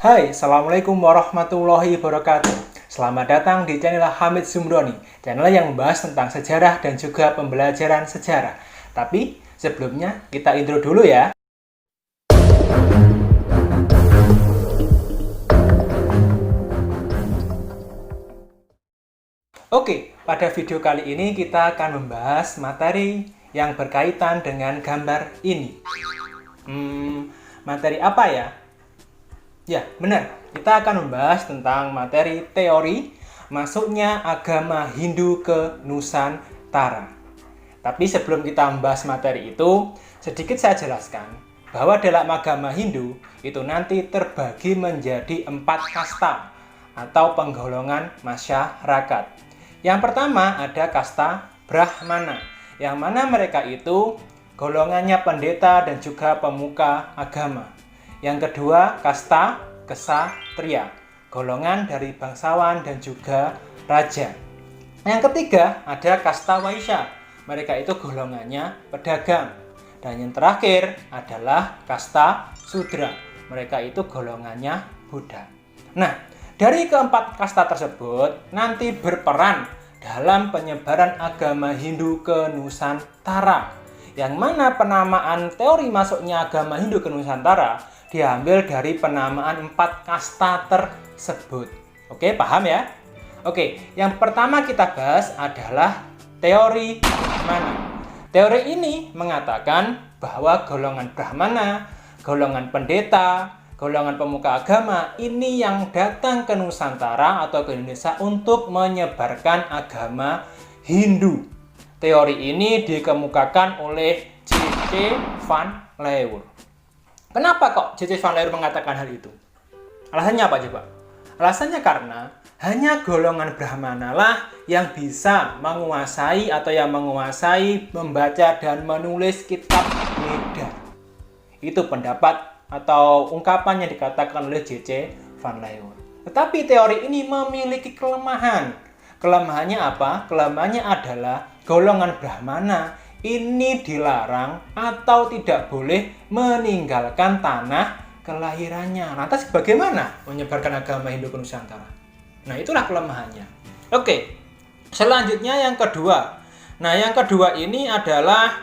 Hai, Assalamualaikum warahmatullahi wabarakatuh. Selamat datang di channel Hamid Zumroni, channel yang membahas tentang sejarah dan juga pembelajaran sejarah. Tapi sebelumnya kita intro dulu ya. Oke, pada video kali ini kita akan membahas materi yang berkaitan dengan gambar ini. Materi apa ya? Ya, benar. Kita akan membahas tentang materi teori masuknya agama Hindu ke Nusantara. Tapi sebelum kita membahas materi itu, sedikit saya jelaskan bahwa dalam agama Hindu itu nanti terbagi menjadi 4 kasta atau penggolongan masyarakat. Yang pertama ada kasta Brahmana, yang mana mereka itu golongannya pendeta dan juga pemuka agama. Yang kedua, kasta Ksatria, golongan dari bangsawan dan juga raja. Yang ketiga, ada kasta Waisya, mereka itu golongannya pedagang. Dan yang terakhir adalah kasta Sudra, mereka itu golongannya Buddha. Nah, dari keempat kasta tersebut nanti berperan dalam penyebaran agama Hindu ke Nusantara. Yang mana penamaan teori masuknya agama Hindu ke Nusantara diambil dari penamaan 4 kasta tersebut. Oke, paham ya? Oke, yang pertama kita bahas adalah teori Brahmana. Teori ini mengatakan bahwa golongan Brahmana, golongan pendeta, golongan pemuka agama ini yang datang ke Nusantara atau ke Indonesia untuk menyebarkan agama Hindu. Teori ini dikemukakan oleh C.C. van Leeuwen. Kenapa kok C.C. van Leeuwen mengatakan hal itu? Alasannya apa coba? Alasannya karena hanya golongan Brahmana lah yang bisa menguasai atau yang menguasai membaca dan menulis kitab Weda. Itu pendapat atau ungkapan yang dikatakan oleh C.C. van Leeuwen. Tetapi teori ini memiliki kelemahan. Kelemahannya apa? Kelemahannya adalah golongan Brahmana ini dilarang atau tidak boleh meninggalkan tanah kelahirannya. Lantas bagaimana menyebarkan agama Hindu ke Nusantara? Nah, itulah kelemahannya. Oke, selanjutnya yang kedua. Nah, yang kedua ini adalah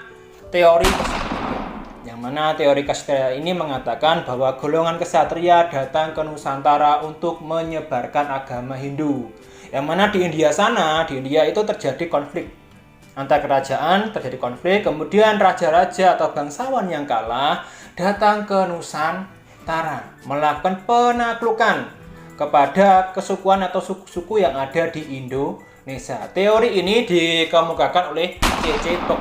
teori Ksatria. Yang mana teori Ksatria ini mengatakan bahwa golongan Ksatria datang ke Nusantara untuk menyebarkan agama Hindu. Yang mana di India sana, di India itu terjadi konflik antar kerajaan, terjadi konflik, kemudian raja-raja atau bangsawan yang kalah datang ke Nusantara melakukan penaklukan kepada kesukuan atau suku-suku yang ada di Indonesia. Teori ini dikemukakan oleh C.C. Tok.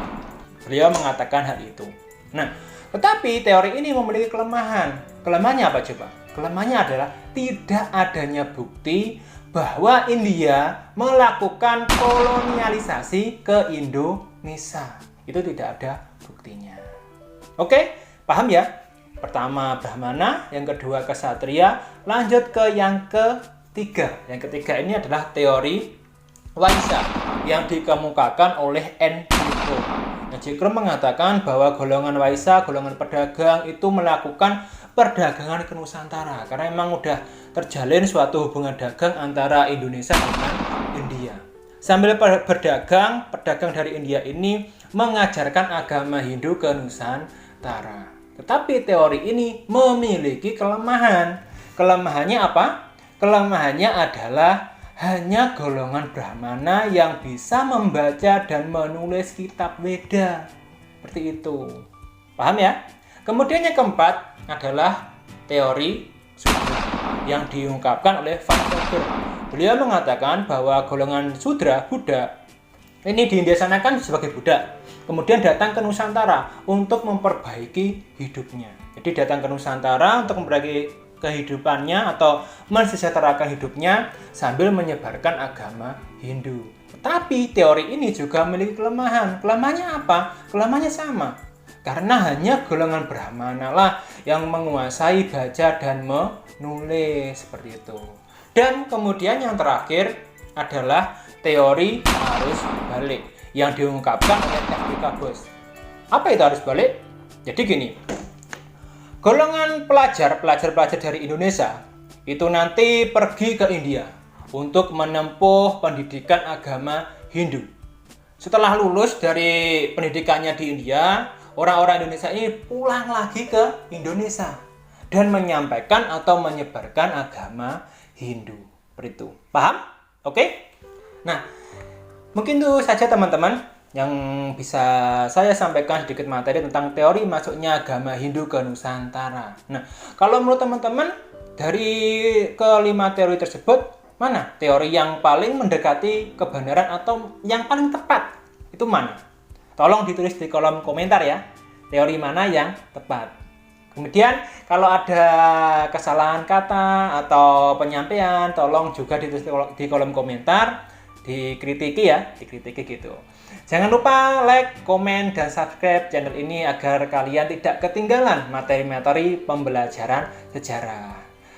Beliau mengatakan hal itu. Nah, tetapi teori ini memiliki kelemahan. Kelemahannya apa coba? Kelemahannya adalah tidak adanya bukti bahwa India melakukan kolonialisasi ke Indonesia. Itu tidak ada buktinya. Oke, paham ya? Pertama Brahmana, yang kedua Ksatria, lanjut ke yang ketiga. Yang ketiga ini adalah teori Waisya yang dikemukakan oleh N.J. Kromp mengatakan bahwa golongan Waisya, golongan pedagang itu melakukan perdagangan ke Nusantara karena memang udah terjalin suatu hubungan dagang antara Indonesia dengan India. Sambil berdagang, pedagang dari India ini mengajarkan agama Hindu ke Nusantara. Tetapi teori ini memiliki kelemahan. Kelemahannya apa? Kelemahannya adalah hanya golongan Brahmana yang bisa membaca dan menulis kitab Weda. Seperti itu. Paham ya? Kemudian yang keempat adalah teori Sudra yang diungkapkan oleh Van Weber. Beliau mengatakan bahwa golongan Sudra, Buddha, ini di India sana kan sebagai Buddha. Kemudian datang ke Nusantara untuk memperbaiki hidupnya. Jadi datang ke Nusantara untuk memperbaiki kehidupannya atau mensejahterakan hidupnya sambil menyebarkan agama Hindu. Tetapi teori ini juga memiliki kelemahan. Kelemahannya apa? Kelemahannya sama. Karena hanya golongan Brahmana lah yang menguasai baca dan menulis seperti itu. Dan kemudian yang terakhir adalah teori arus balik yang diungkapkan oleh F.D. Bos. Apa itu arus balik? Jadi gini, golongan pelajar dari Indonesia itu nanti pergi ke India untuk menempuh pendidikan agama Hindu. Setelah lulus dari pendidikannya di India, orang-orang Indonesia ini pulang lagi ke Indonesia dan menyampaikan atau menyebarkan agama Hindu. Seperti itu. Paham? Oke? Nah, mungkin itu saja teman-teman yang bisa saya sampaikan sedikit materi tentang teori masuknya agama Hindu ke Nusantara. Nah, kalau menurut teman-teman dari kelima teori tersebut, mana teori yang paling mendekati kebenaran atau yang paling tepat? Itu mana? Tolong ditulis di kolom komentar ya. Teori mana yang tepat? Kemudian kalau ada kesalahan kata atau penyampaian, tolong juga ditulis di kolom komentar, dikritiki ya, dikritiki gitu. Jangan lupa like, komen, dan subscribe channel ini agar kalian tidak ketinggalan materi-materi pembelajaran sejarah.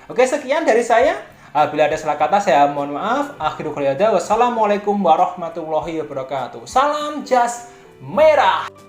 Oke, sekian dari saya. Apabila ada salah kata, saya mohon maaf. Akhirul kalam. Wassalamualaikum warahmatullahi wabarakatuh. Salam jas merah.